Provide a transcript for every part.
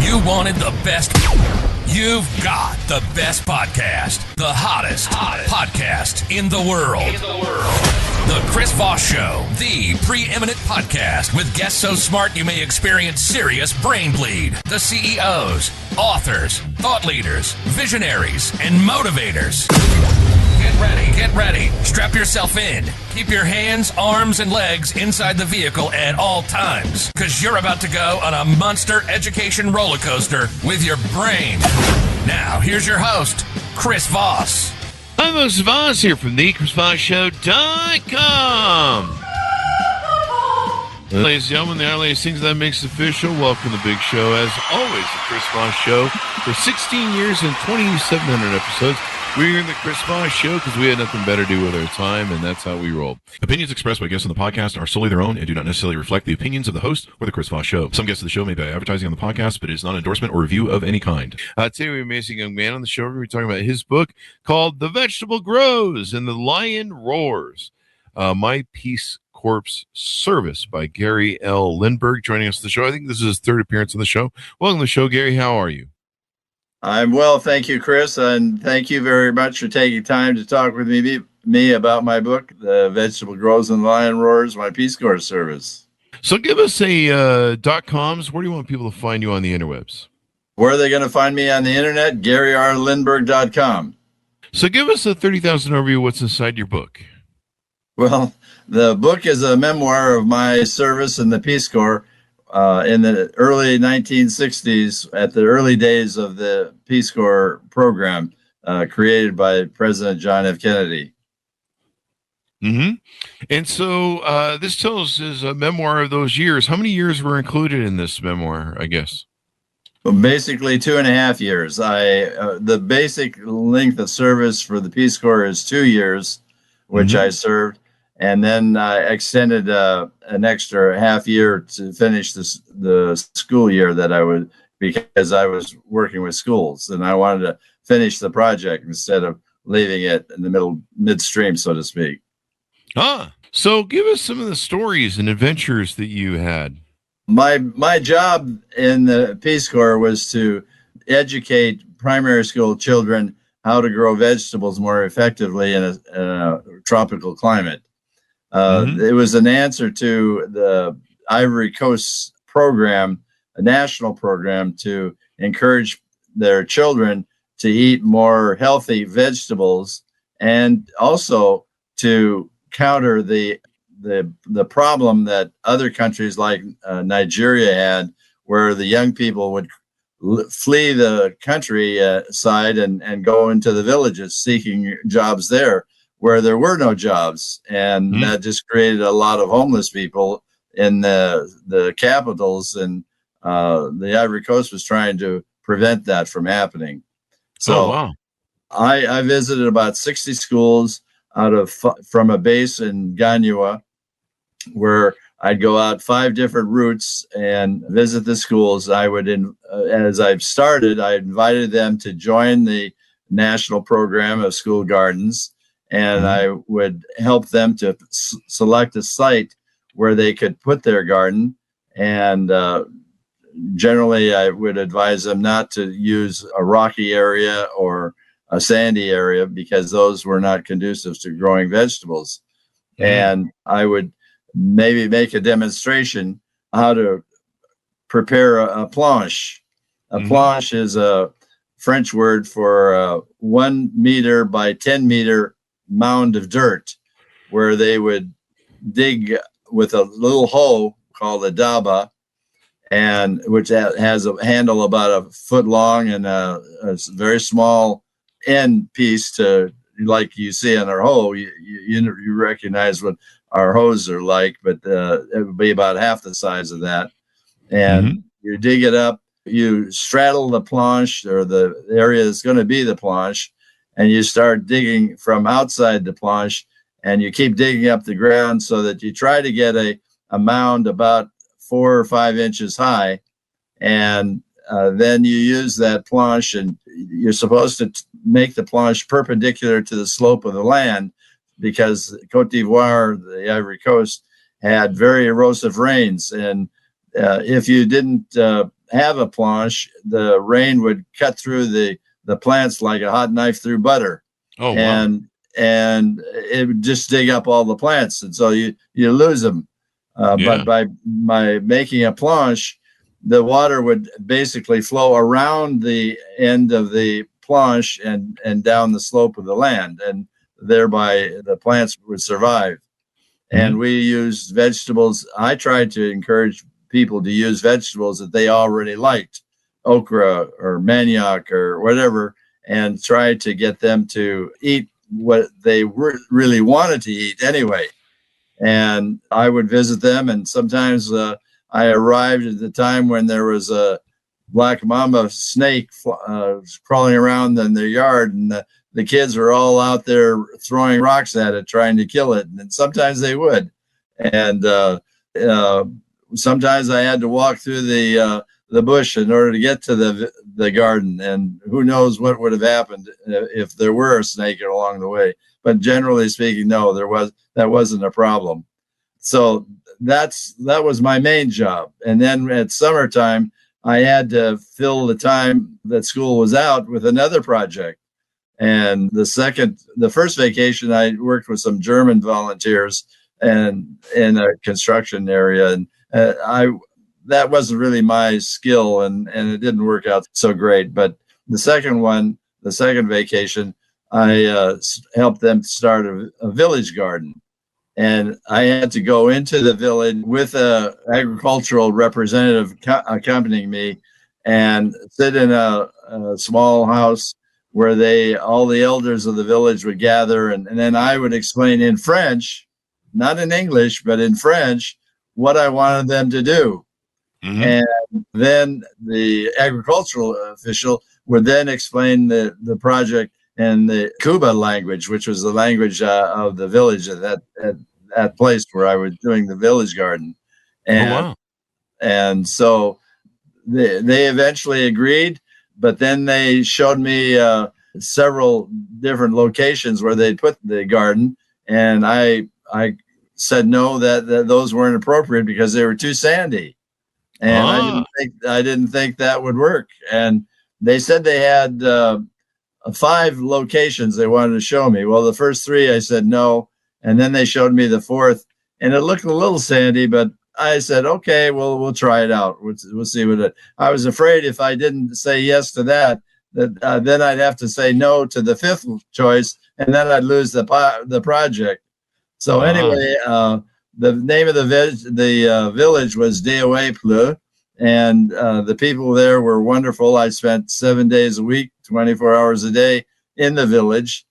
You wanted the best. You've got the best podcast. The hottest podcast in the world. The Chris Voss Show, the preeminent podcast with guests so smart you may experience serious brain bleed. The CEOs, authors, thought leaders, visionaries, and motivators. Get ready. Strap yourself in. Keep your hands, arms, and legs inside the vehicle at all times, because you're about to go on a monster education roller coaster with your brain. Now, here's your host, Chris Voss. I'm Voss here from the ChrisVossShow.com. Ladies and gentlemen, the earliest things that makes official. Welcome to the big show. As always, the Chris Voss Show for 16 years and 2,700 episodes. We're in the Chris Voss Show because we had nothing better to do with our time, and that's how we roll. Opinions expressed by guests on the podcast are solely their own and do not necessarily reflect the opinions of the host or the Chris Voss Show. Some guests of the show may be advertising on the podcast, but it is not an endorsement or review of any kind. Today we have an amazing young man on the show. We're talking about his book called The Vegetable Grows and the Lion Roars. My Peace Corps Service by Gary L. Lindberg joining us on the show. I think this is his third appearance on the show. Welcome to the show, Gary. How are you? I'm well, thank you, Chris, and thank you very much for taking time to talk with me about my book, The Vegetable Grows and the Lion Roars, My Peace Corps Service. So give us a .coms. Where do you want people to find you on the interwebs? Where are they going to find me on the internet? GaryRLindberg.com. So give us a 30,000 overview of what's inside your book. Well, the book is a memoir of my service in the Peace Corps in the early 1960s, at the early days of the Peace Corps program created by President John F. Kennedy. Mm-hmm. And so this tells us a memoir of those years. How many years were included in this memoir, I guess? Well, basically 2.5 years. The basic length of service for the Peace Corps is 2 years, which I served. And then I extended an extra half year to finish the school year that I would, because I was working with schools and I wanted to finish the project instead of leaving it in the midstream, so to speak. So give us some of the stories and adventures that you had. My job in the Peace Corps was to educate primary school children how to grow vegetables more effectively in a tropical climate. It was an answer to the Ivory Coast program, a national program to encourage their children to eat more healthy vegetables, and also to counter the problem that other countries like Nigeria had, where the young people would flee the countryside and go into the villages seeking jobs there, where there were no jobs, and that just created a lot of homeless people in the capitals, and the Ivory Coast was trying to prevent that from happening. So I visited about 60 schools from a base in Ganyua, where I'd go out 5 different routes and visit the schools. I would, as I've started, I invited them to join the national program of school gardens, and I would help them to select a site where they could put their garden. And generally, I would advise them not to use a rocky area or a sandy area, because those were not conducive to growing vegetables. And I would maybe make a demonstration how to prepare a planche. A planche is a French word for 1 meter by 10 meter mound of dirt, where they would dig with a little hoe called a daba, and which has a handle about a foot long and a very small end piece to, like you see on our hoe. You recognize what our hoes are like, but it would be about half the size of that. And you dig it up, you straddle the planche, or the area that's going to be the planche, and you start digging from outside the planche, and you keep digging up the ground so that you try to get a mound about 4 or 5 inches high. And then you use that planche, and you're supposed to make the planche perpendicular to the slope of the land, because Cote d'Ivoire, the Ivory Coast, had very erosive rains. And if you didn't have a planche, the rain would cut through the plants like a hot knife through butter. Oh, and it would just dig up all the plants, and so you lose them. But by making a planche, the water would basically flow around the end of the planche and down the slope of the land, and thereby the plants would survive. And we used vegetables. I tried to encourage people to use vegetables that they already liked, okra or manioc or whatever, and try to get them to eat what they really wanted to eat anyway. And I would visit them, and sometimes I arrived at the time when there was a black mamba snake crawling around in their yard, and the kids were all out there throwing rocks at it, trying to kill it. And sometimes they would. And sometimes I had to walk through the bush in order to get to the garden. And who knows what would have happened if there were a snake along the way. But generally speaking, no, that wasn't a problem. So that was my main job. And then at summertime, I had to fill the time that school was out with another project. And the first vacation, I worked with some German volunteers and in a construction area. And that wasn't really my skill, and it didn't work out so great. But the second vacation, I helped them start a village garden. And I had to go into the village with a agricultural representative accompanying me and sit in a small house where all the elders of the village would gather. And then I would explain in French, not in English, but in French, what I wanted them to do. And then the agricultural official would then explain the project in the Cuba language, which was the language of the village at that place where I was doing the village garden. And so they eventually agreed, but then they showed me several different locations where they'd put the garden, and I said no, that those weren't appropriate because they were too sandy. And I didn't think that would work. And they said they had 5 locations they wanted to show me. Well, the first 3 I said no, and then they showed me the 4th, and it looked a little sandy, but I said, okay, well, we'll try it out. We'll see what it. I was afraid if I didn't say yes to that then I'd have to say no to the 5th choice, and then I'd lose the project. So anyway, the name of the village was Deoepleu, and the people there were wonderful. I spent 7 days a week, 24 hours a day in the village,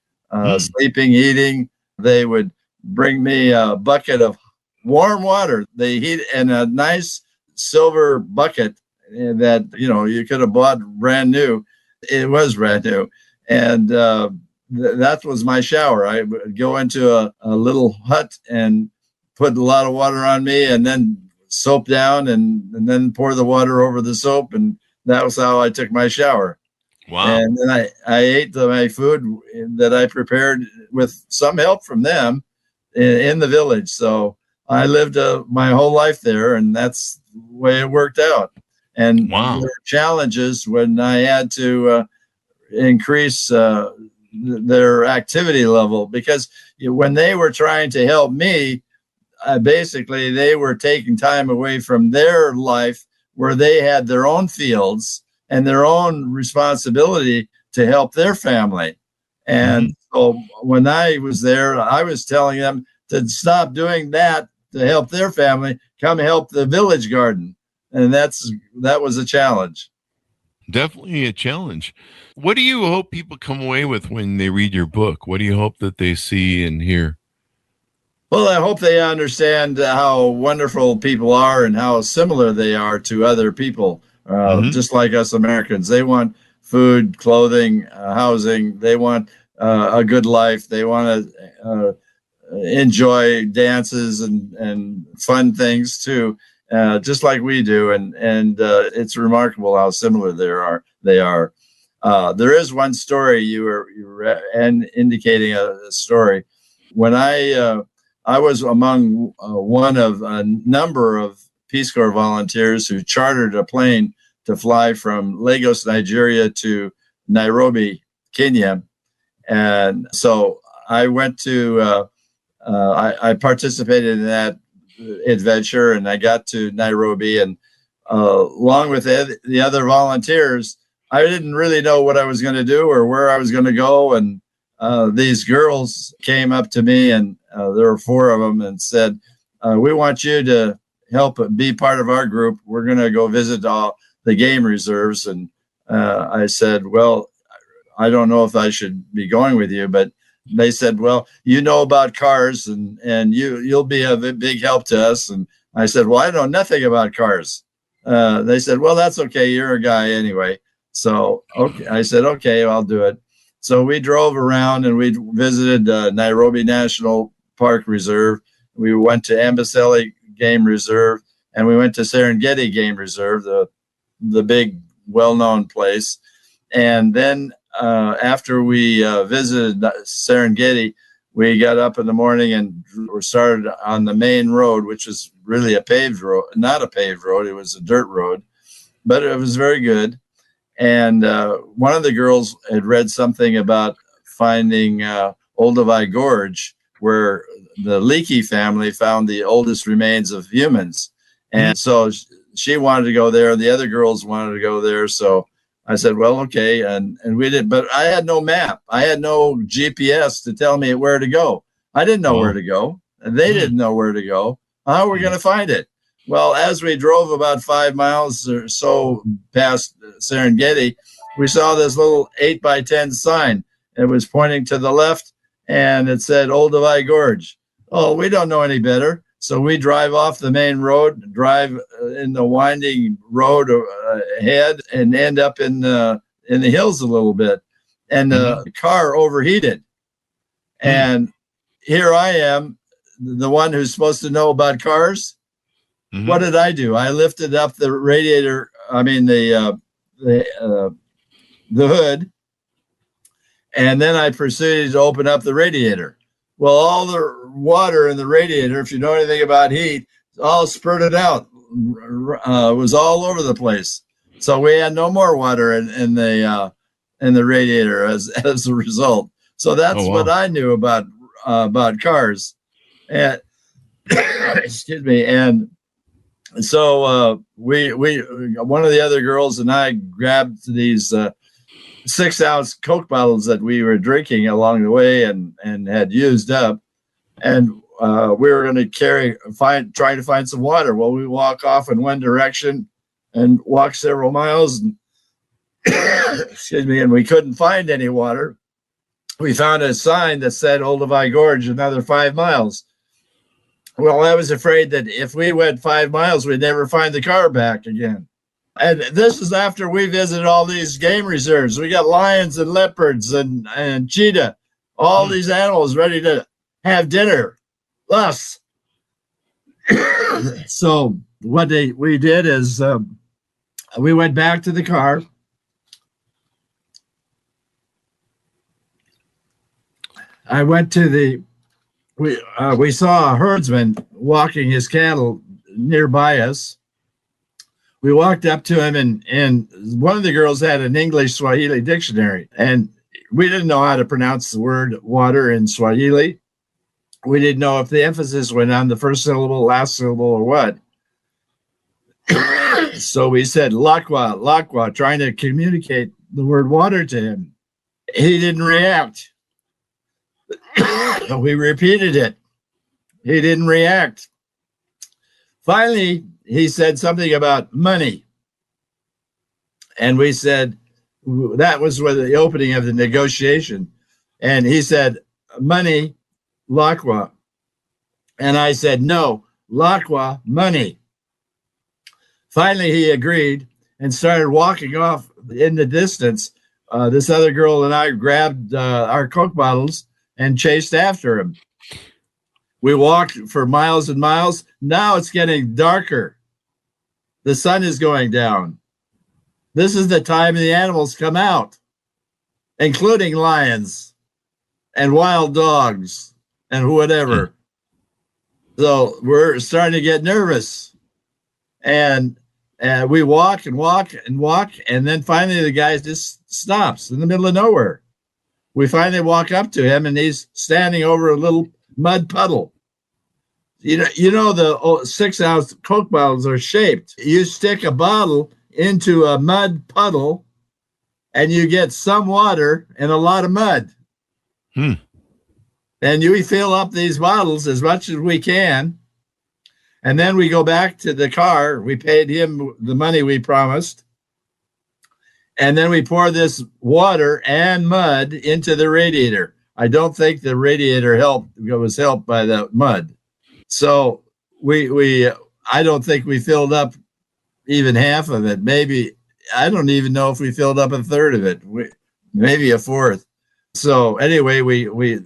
sleeping, eating. They would bring me a bucket of warm water. They heat in a nice silver bucket that you could have bought brand new. It was brand new, and that was my shower. I would go into a little hut and put a lot of water on me, and then soap down, and then pour the water over the soap, and that was how I took my shower. Wow! And then I ate my food that I prepared with some help from them in the village. So I lived my whole life there, and that's the way it worked out. And there were challenges when I had to increase their activity level, because when they were trying to help me, basically they were taking time away from their life where they had their own fields and their own responsibility to help their family. And so when I was there, I was telling them to stop doing that to help their family, come help the village garden. And that was a challenge. Definitely a challenge. What do you hope people come away with when they read your book? What do you hope that they see and hear? Well, I hope they understand how wonderful people are and how similar they are to other people, just like us Americans. They want food, clothing, housing. They want a good life. They want to enjoy dances and fun things too. Just like we do, and it's remarkable how similar they are. There is one story you were indicating a story. When I was among one of a number of Peace Corps volunteers who chartered a plane to fly from Lagos, Nigeria to Nairobi, Kenya. And so I went to, I participated in that adventure, and I got to Nairobi, and along with the other volunteers, I didn't really know what I was going to do or where I was going to go. And these girls came up to me, and there were 4 of them, and said, we want you to help be part of our group. We're going to go visit all the game reserves. And I said, well, I don't know if I should be going with you, but they said, well, you know about cars, and you'll be a big help to us. And I said, well, I know nothing about cars. They said, well, that's okay. You're a guy anyway. So, okay. I said, okay, I'll do it. So we drove around, and we visited Nairobi National Park Reserve. We went to Amboseli Game Reserve, and we went to Serengeti Game Reserve, the big, well-known place. And then after we visited Serengeti, we got up in the morning and we started on the main road, which is really a paved road, not a paved road. It was a dirt road, but it was very good. And one of the girls had read something about finding Olduvai Gorge, where the Leakey family found the oldest remains of humans. And so she wanted to go there. The other girls wanted to go there. So I said, well, okay. And we did, but I had no map. I had no GPS to tell me where to go. I didn't know where to go. And they didn't know where to go. How are we going to find it? Well, as we drove about 5 miles or so past Serengeti, we saw this little 8x10 sign. It was pointing to the left, and it said Olduvai Gorge. Oh, we don't know any better. So we drive off the main road, drive in the winding road ahead, and end up in the hills a little bit. And the car overheated. And here I am, the one who's supposed to know about cars. What did I do? I lifted up the radiator. I mean, the hood, and then I proceeded to open up the radiator. Well, all the water in the radiator, if you know anything about heat, all spurted out. It was all over the place. So we had no more water in the radiator as a result. So that's what I knew about cars. And excuse me. And so we one of the other girls and I grabbed these 6-ounce Coke bottles that we were drinking along the way and had used up, and we were going to trying to find some water. Well, we walk off in one direction and walk several miles, and excuse me, and we couldn't find any water. We found a sign that said Olduvai Gorge, another 5 miles. Well, I was afraid that if we went 5 miles, we'd never find the car back again. And this is after we visited all these game reserves. We got lions and leopards and cheetah, all these animals ready to have dinner. Us. So what we did is we went back to the car. I went to we saw a herdsman walking his cattle nearby us. We walked up to him, and one of the girls had an English Swahili dictionary, and we didn't know how to pronounce the word water in Swahili. We didn't know if the emphasis went on the first syllable, last syllable, or what. So we said lakwa, lakwa, trying to communicate the word water to him. He didn't react. We repeated it. He didn't react. Finally, he said something about money. And we said, that was with the opening of the negotiation. And he said, money, lakwa. And I said, no, lakwa, money. Finally, he agreed and started walking off in the distance. This other girl and I grabbed our Coke bottles and chased after him. We walked for miles and miles. Now it's getting darker. The sun is going down. This is the time the animals come out, including lions and wild dogs and whatever. So we're starting to get nervous. And And we walk and walk and walk. And then finally the guy just stops in the middle of nowhere. We finally walk up to him and he's standing over a little mud puddle. You know the 6-ounce Coke bottles are shaped. You stick a bottle into a mud puddle and you get some water and a lot of mud. And we fill up these bottles as much as we can. And then we go back to the car. We paid him the money we promised. And then we pour this water and mud into the radiator. I don't think the radiator was helped by the mud. So I don't think we filled up even half of it. Maybe, I don't even know if we filled up a third of it. Maybe a fourth. So anyway, we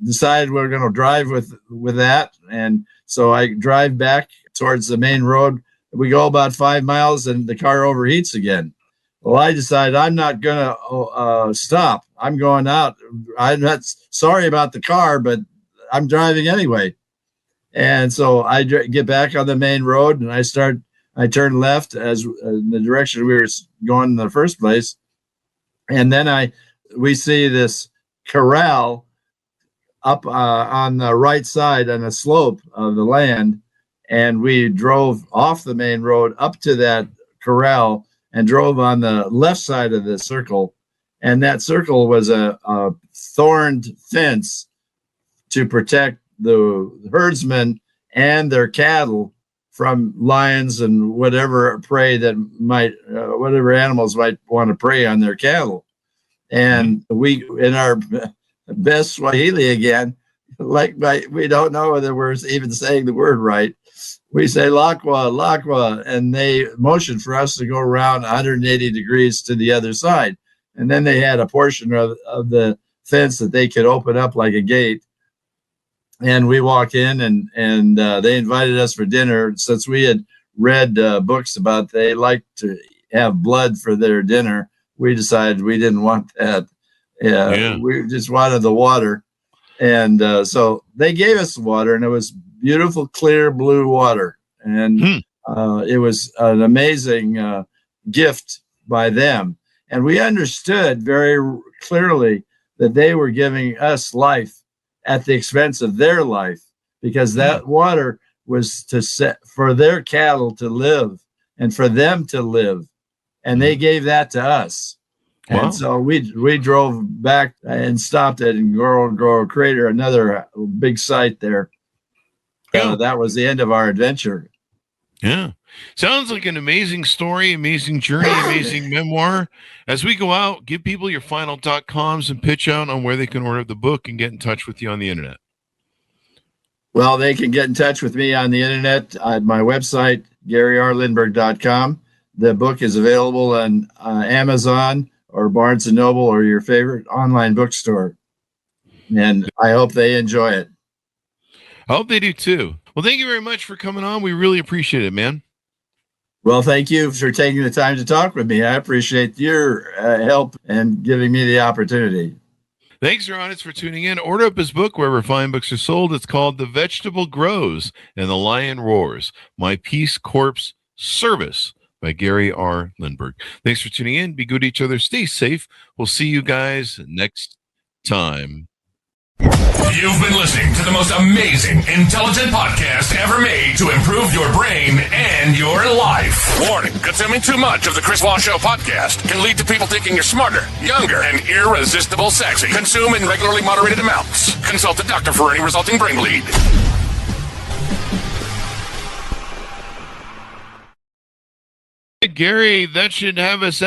decided we're going to drive with that. And so I drive back towards the main road. We go about 5 miles and the car overheats again. Well, I decided I'm not going to stop. I'm going out. I'm not sorry about the car, but I'm driving anyway. And so I get back on the main road and I turn left as in the direction we were going in the first place. And then we see this corral up on the right side on a slope of the land. And we drove off the main road up to that corral and drove on the left side of the circle. And that circle was a thorned fence to protect the herdsmen and their cattle from lions and whatever prey that might, whatever animals might want to prey on their cattle. And we, in our best Swahili again, we don't know whether we're even saying the word right. We say lakwa, lakwa, and they motioned for us to go around 180 degrees to the other side. And then they had a portion of the fence that they could open up like a gate. And we walk in and they invited us for dinner. Since we had read books about they like to have blood for their dinner, we decided we didn't want that. We just wanted the water. And so they gave us the water, and it was beautiful, clear blue water. And it was an amazing gift by them. And we understood very clearly that they were giving us life at the expense of their life, because that water was for their cattle to live and for them to live. And they gave that to us. Wow. And so we drove back and stopped at Ngorongoro Crater, another big site there. That was the end of our adventure. Yeah. Sounds like an amazing story, amazing journey, amazing memoir. As we go out, give people your final.coms and pitch out on where they can order the book and get in touch with you on the internet. Well, they can get in touch with me on the internet at my website, GaryRLindberg.com. The book is available on Amazon or Barnes & Noble or your favorite online bookstore. And I hope they enjoy it. I hope they do too. Well, thank you very much for coming on. We really appreciate it, man. Well, thank you for taking the time to talk with me. I appreciate your help and giving me the opportunity. Thanks, your audience, for tuning in. Order up his book wherever fine books are sold. It's called The Vegetable Grows and the Lion Roars, My Peace Corps Service by Gary R. Lindberg. Thanks for tuning in. Be good to each other. Stay safe. We'll see you guys next time. You've been listening to the most amazing, intelligent podcast ever made to improve your brain and your life. Warning, consuming too much of the Chris Voss Show podcast can lead to people thinking you're smarter, younger, and irresistible sexy. Consume in regularly moderated amounts. Consult a doctor for any resulting brain bleed. Gary, that should have us